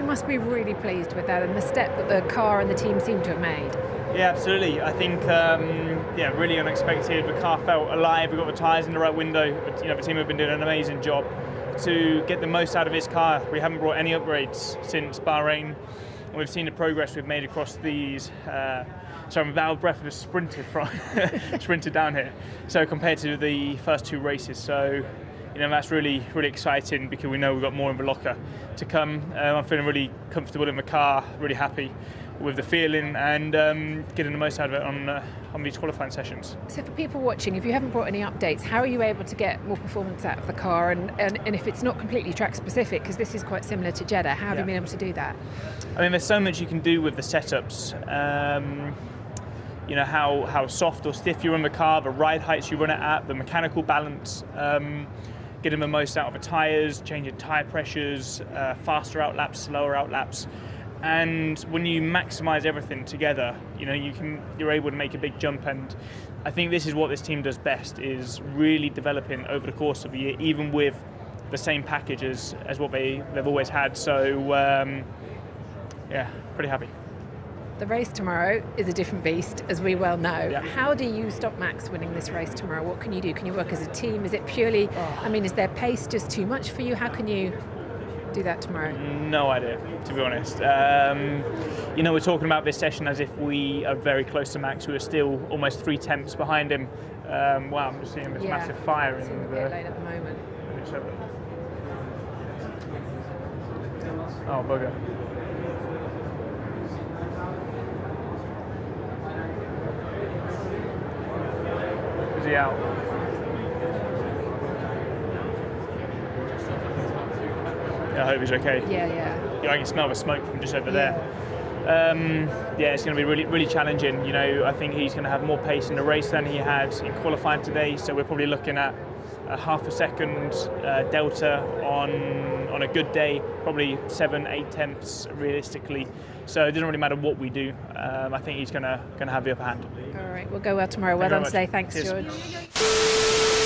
must be really pleased with that and the step that the car and the team seem to have made. Yeah, absolutely. I think, yeah, really unexpected. The car felt alive. We got the tyres in the right window. You know, the team have been doing an amazing job to get the most out of this car. We haven't brought any upgrades since Bahrain. And we've seen the progress we've made across these. So I'm out of breath and just sprinted down here. So compared to the first 2 races, so you know that's really exciting because we know we've got more in the locker to come. I'm feeling really comfortable in the car, really happy with the feeling and getting the most out of it on these qualifying sessions. So for people watching, if you haven't brought any updates, how are you able to get more performance out of the car? And if it's not completely track specific, because this is quite similar to Jeddah, how have you been able to do that? I mean, there's so much you can do with the setups. You know, how soft or stiff you're on the car, the ride heights you run it at, the mechanical balance, getting the most out of the tyres, changing tyre pressures, faster outlaps, slower outlaps. And when you maximise everything together, you know, you're able to make a big jump. And I think this is what this team does best, is really developing over the course of the year, even with the same package as what they've always had. So yeah, pretty happy. The race tomorrow is a different beast, as we well know. Yeah. How do you stop Max winning this race tomorrow? What can you do? Can you work as a team? Is it purely, I mean, is their pace just too much for you? How can you do that tomorrow? No idea, to be honest. You know, we're talking about this session as if we are very close to Max, who are still almost 3 tenths behind him. Wow, I'm just seeing this massive fire in the pit lane at the moment. Oh, bugger. Is he out? Yeah, I hope he's okay. Yeah. I can smell the smoke from just over there. Yeah, it's going to be really challenging. You know, I think he's going to have more pace in the race than he had in qualifying today. So we're probably looking at a half a second delta on a good day, probably 7-8 tenths realistically. So it doesn't really matter what we do. I think he's going to have the upper hand. All right, we'll go well tomorrow. Well done today. Thanks, Cheers. George.